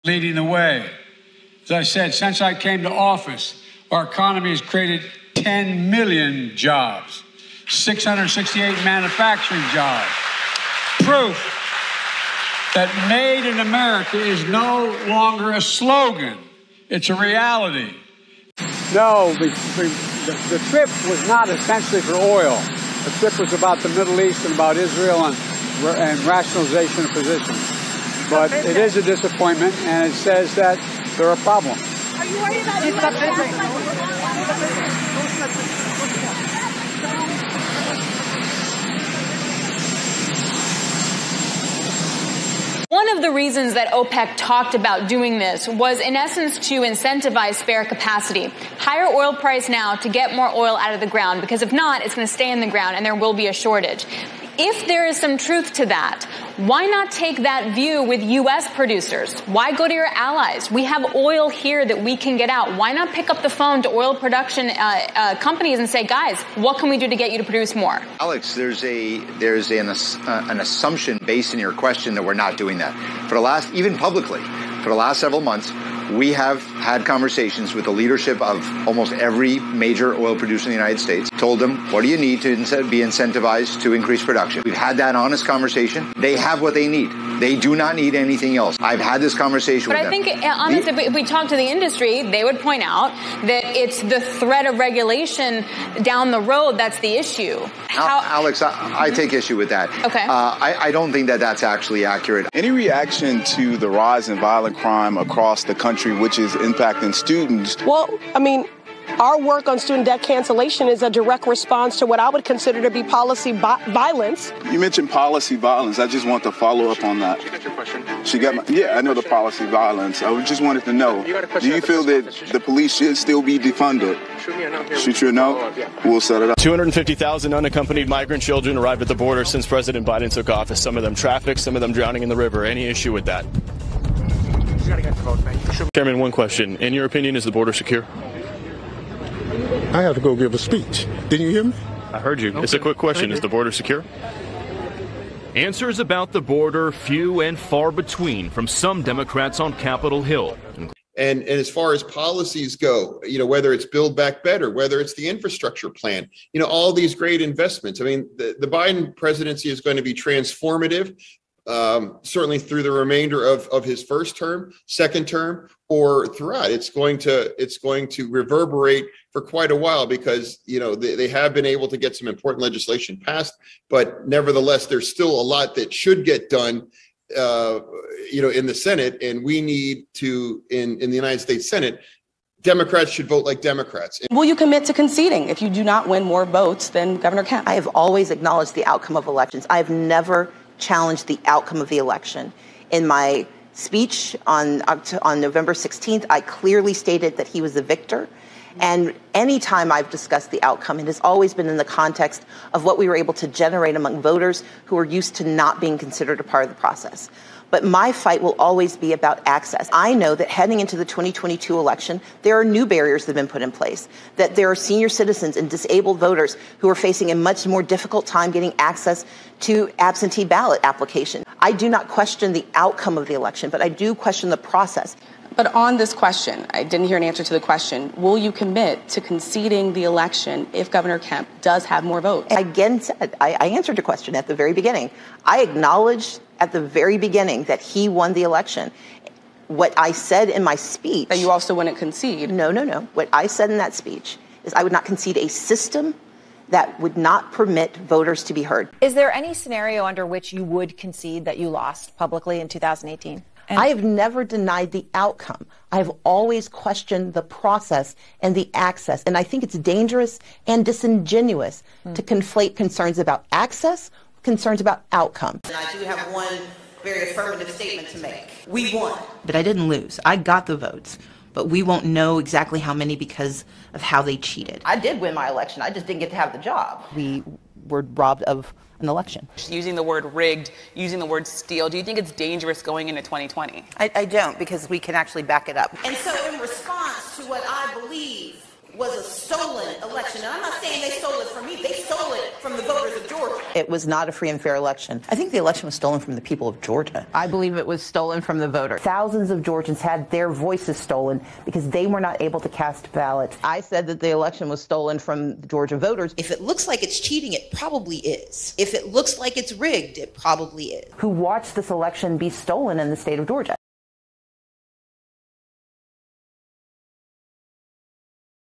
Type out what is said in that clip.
leading the way. As I said, since I came to office, our economy has created 10 million jobs, 668 manufacturing jobs. Proof that made in America is no longer a slogan. It's a reality. No, the trip was not essentially for oil. The trip was about the Middle East and about Israel and rationalization of positions. But it is a disappointment, and it says that there are problems. Are you worried about U.S. One of the reasons that OPEC talked about doing this was, in essence, to incentivize spare capacity. Higher oil price now to get more oil out of the ground, because if not, it's going to stay in the ground and there will be a shortage. If there is some truth to that, why not take that view with U.S. producers? Why go to your allies? We have oil here that we can get out. Why not pick up the phone to oil production companies and say, guys, what can we do to get you to produce more? Alex, there's an assumption based in your question that we're not doing that. For the last, even publicly, for the last several months, we have had conversations with the leadership of almost every major oil producer in the United States, told them, what do you need to be incentivized to increase production? We've had that honest conversation. They have what they need. They do not need anything else. I've had this conversation with them. But I think, honestly, if we talk to the industry, they would point out that it's the threat of regulation down the road that's the issue. Alex, I take issue with that. Okay. I don't think that that's actually accurate. Any reaction to the rise in violent crime across the country, which is impacting students? Well, I mean, our work on student debt cancellation is a direct response to what I would consider to be policy violence. You mentioned policy violence. I just want to follow up on that. She got your question. She got I know the policy violence. I just wanted to know, do you feel that the police should still be defunded? Shoot me a no. Shoot you a no? We'll set it up. 250,000 unaccompanied migrant children arrived at the border since President Biden took office. Some of them trafficked, some of them drowning in the river. Any issue with that? You gotta get the vote, man. Chairman, one question. In your opinion, is the border secure? I have to go give a speech. Didn't you hear me? I heard you. Okay. It's a quick question. Is the border secure? Answers about the border few and far between from some Democrats on Capitol Hill. And as far as policies go, whether it's Build Back Better, whether it's the infrastructure plan, all these great investments. I mean, the Biden presidency is going to be transformative. Certainly through the remainder of his first term, second term, or throughout. It's going to reverberate for quite a while because, they have been able to get some important legislation passed, but nevertheless, there's still a lot that should get done, in the Senate, and we need to, in the United States Senate, Democrats should vote like Democrats. Will you commit to conceding if you do not win more votes than Governor Kemp? I have always acknowledged the outcome of elections. I've never challenged the outcome of the election. In my speech on November 16th, I clearly stated that he was the victor. And any time I've discussed the outcome, it has always been in the context of what we were able to generate among voters who are used to not being considered a part of the process. But my fight will always be about access. I know that heading into the 2022 election, there are new barriers that have been put in place, that there are senior citizens and disabled voters who are facing a much more difficult time getting access to absentee ballot application. I do not question the outcome of the election, but I do question the process. But on this question, I didn't hear an answer to the question, will you commit to conceding the election if Governor Kemp does have more votes? I again said, I answered your question at the very beginning. I acknowledged at the very beginning that he won the election. What I said in my speech... That you also wouldn't concede? No. What I said in that speech is I would not concede a system that would not permit voters to be heard. Is there any scenario under which you would concede that you lost publicly in 2018? I have never denied the outcome. I have always questioned the process and the access. And I think it's dangerous and disingenuous to conflate concerns about access, concerns about outcome. And I do have one very affirmative statement to make. We won. But I didn't lose. I got the votes. But we won't know exactly how many because of how they cheated. I did win my election. I just didn't get to have the job. We were robbed of an election. Using the word rigged, using the word steal, do you think it's dangerous going into 2020? I don't, because we can actually back it up. And so in response to what I believe was a stolen election. And I'm not saying they stole it from me. They stole it from the voters of Georgia. It was not a free and fair election. I think the election was stolen from the people of Georgia. I believe it was stolen from the voters. Thousands of Georgians had their voices stolen because they were not able to cast ballots. I said that the election was stolen from the Georgia voters. If it looks like it's cheating, it probably is. If it looks like it's rigged, it probably is. Who watched this election be stolen in the state of Georgia.